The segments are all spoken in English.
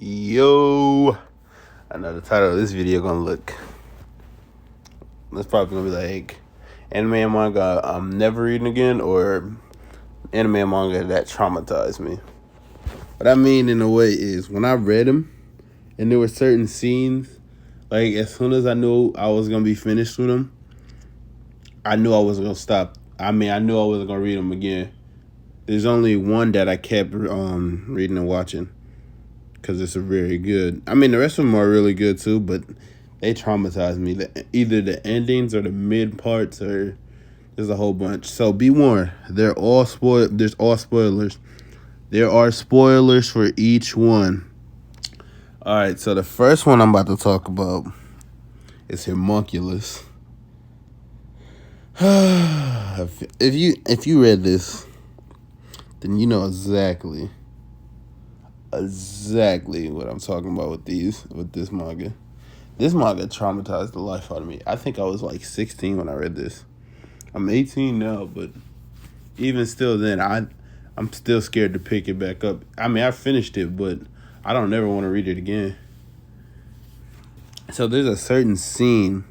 Yo, I know the title of this video gonna look. It's probably gonna be like anime and manga I'm never reading again, or anime and manga that traumatized me. What I mean in a way is when I read them, and there were certain scenes, like as soon as I knew I was gonna be finished with them, I knew I wasn't gonna stop. I knew I wasn't gonna read them again. There's only one that I kept reading and watching, because it's a very good. The rest of them are really good too, but they traumatized me. Either the endings or the mid parts, or there's a whole bunch. So be warned, they're all spoiled. There's all spoilers. There are spoilers for each one. All right, so the first one I'm about to talk about is Homunculus. if you read this, then you know exactly what I'm talking about with this manga. This manga traumatized the life out of me. I think I was like 16 when I read this. I'm 18 now, but even still then, I'm still scared to pick it back up. I finished it, but I don't ever want to read it again. So there's a certain scene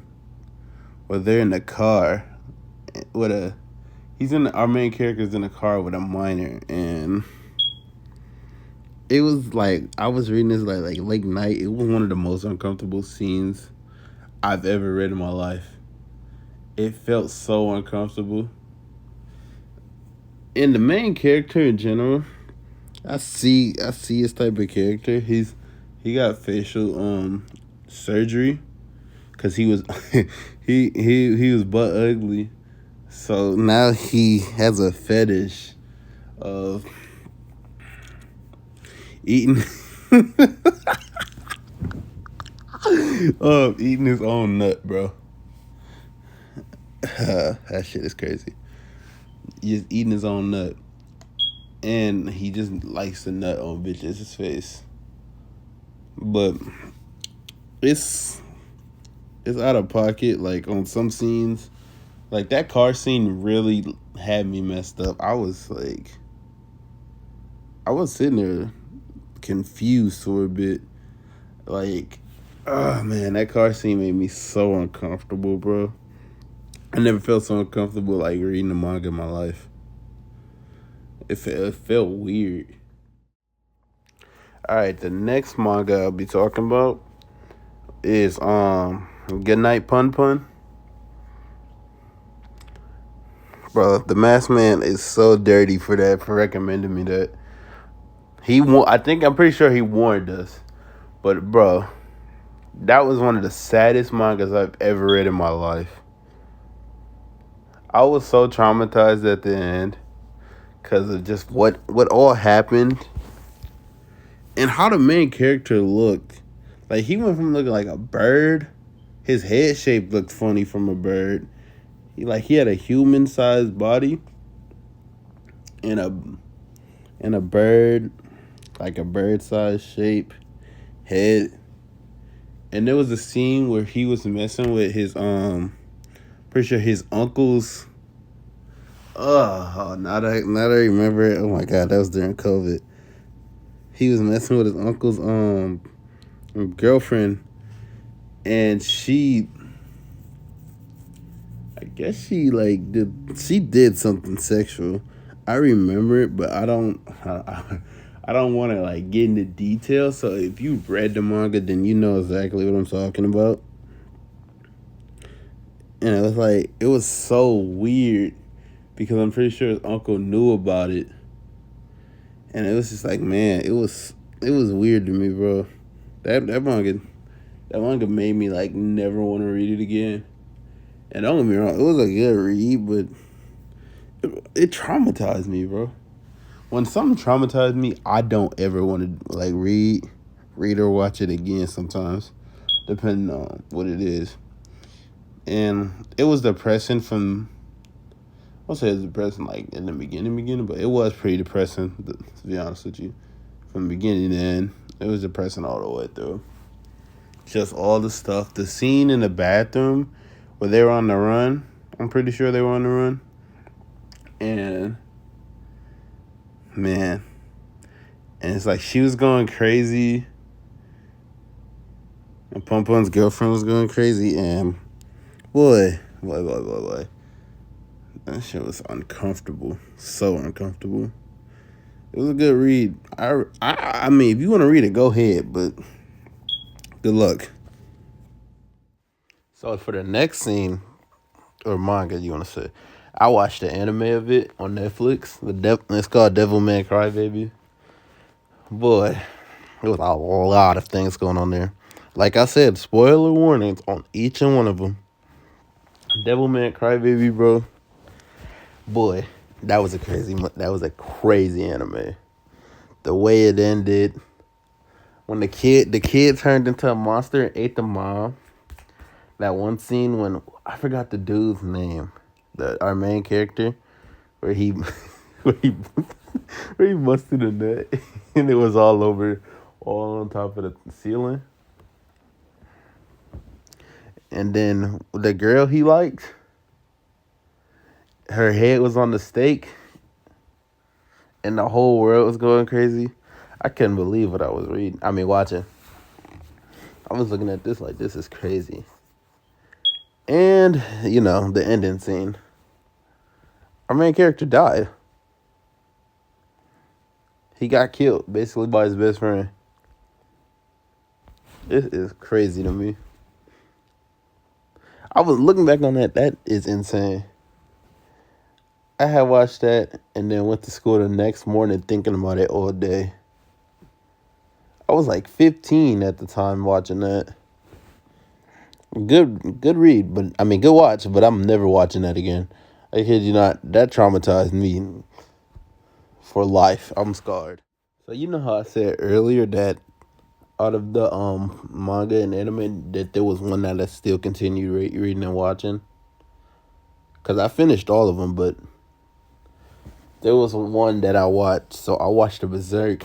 where they're in the car with our main character's in a car with a minor, and it was like, I was reading this like late night. It was one of the most uncomfortable scenes I've ever read in my life. It felt so uncomfortable. And the main character in general, I see his type of character. He got facial surgery because he was he was butt ugly. So now he has a fetish of eating eating his own nut, bro. That shit is crazy. He's eating his own nut, and he just likes the nut on bitches' face. But it's out of pocket. Like on some scenes, like that car scene really had me messed up. I was sitting there confused for a bit. Like, oh man, that car scene made me so uncomfortable, bro. I never felt so uncomfortable like reading a manga in my life. It felt weird. All right, the next manga I'll be talking about is Goodnight Pun Pun. Bro, the Masked Man is so dirty for recommending me that. I'm pretty sure he warned us. But bro, that was one of the saddest mangas I've ever read in my life. I was so traumatized at the end because of just what all happened and how the main character looked. Like, he went from looking like a bird. His head shape looked funny from a bird. He had a human-sized body and a bird, like a bird-sized shape head. And there was a scene where he was messing with his pretty sure his uncle's. Now that I remember it, oh my god, that was during COVID. He was messing with his uncle's girlfriend, and I guess she did something sexual. I remember it, but I don't want to get into detail. So if you read the manga, then you know exactly what I'm talking about. And it was so weird because I'm pretty sure his uncle knew about it. And it was just man, it was weird to me, bro. That manga made me never want to read it again. And don't get me wrong, it was a good read, but it traumatized me, bro. When something traumatized me, I don't ever want to read or watch it again sometimes, depending on what it is. And it was depressing I'll say it's depressing in the beginning, but it was pretty depressing, to be honest with you. From the beginning to end, it was depressing all the way through. Just all the stuff. The scene in the bathroom where they were on the run, I'm pretty sure they were on the run. And, man, and it's she was going crazy. And Pom Pom's girlfriend was going crazy, and boy, that shit was uncomfortable, so uncomfortable. It was a good read. I mean, if you want to read it, go ahead, but good luck. So for the next scene or manga, you want to say, I watched the anime of it on Netflix. It's called Devilman Crybaby. Boy, there was a lot of things going on there. Like I said, spoiler warnings on each and one of them. Devilman Crybaby, bro. Boy, that was a crazy anime. The way it ended, when the kid turned into a monster and ate the mom. That one scene when I forgot the dude's name, our main character, where he where he where he busted a nut and it was all over, all on top of the ceiling. And then the girl he liked, her head was on the stake, and the whole world was going crazy. I couldn't believe what I was reading. I mean, watching. I was looking at this like, this is crazy. And the ending scene. Our main character died. He got killed basically by his best friend. This is crazy to me. I was looking back on that. That is insane. I had watched that and then went to school the next morning thinking about it all day. I was like 15 at the time watching that. Good read, but I mean good watch, but I'm never watching that again. I kid you not, that traumatized me for life. I'm scarred. So you know how I said earlier that out of the manga and anime that there was one that I still continued reading and watching, because I finished all of them, but there was one that I watched. So I watched the Berserk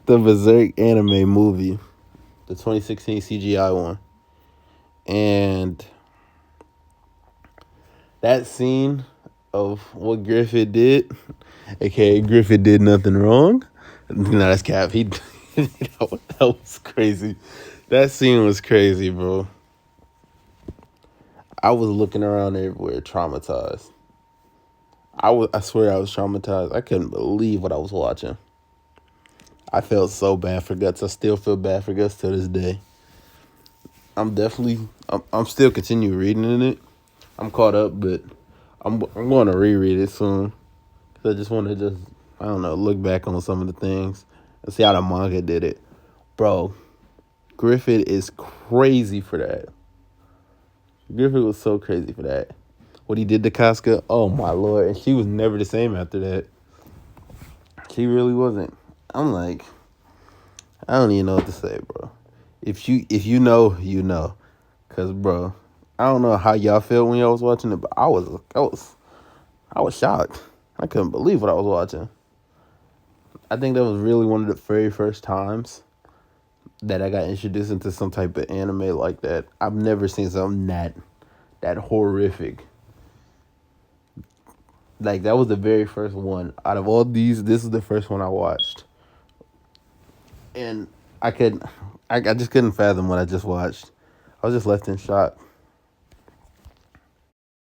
the Berserk anime movie, the 2016 CGI one, and that scene of what Griffith did, aka Griffith did nothing wrong. No, that's Cap. That was crazy. That scene was crazy, bro. I was looking around everywhere, traumatized. I swear I was traumatized. I couldn't believe what I was watching. I felt so bad for Guts. I still feel bad for Guts to this day. I'm still continue reading in it. I'm caught up, but I'm going to reread it soon. Cause I just want to I don't know, look back on some of the things and see how the manga did it. Bro, Griffith is crazy for that. Griffith was so crazy for that. What he did to Casca, oh my lord. And she was never the same after that. She really wasn't. I'm like, I don't even know what to say, bro. If you know, you know. Cause bro, I don't know how y'all felt when y'all was watching it, but I was shocked. I couldn't believe what I was watching. I think that was really one of the very first times that I got introduced into some type of anime like that. I've never seen something that horrific. Like, that was the very first one. Out of all these, this is the first one I watched. And I just couldn't fathom what I just watched. I was just left in shock.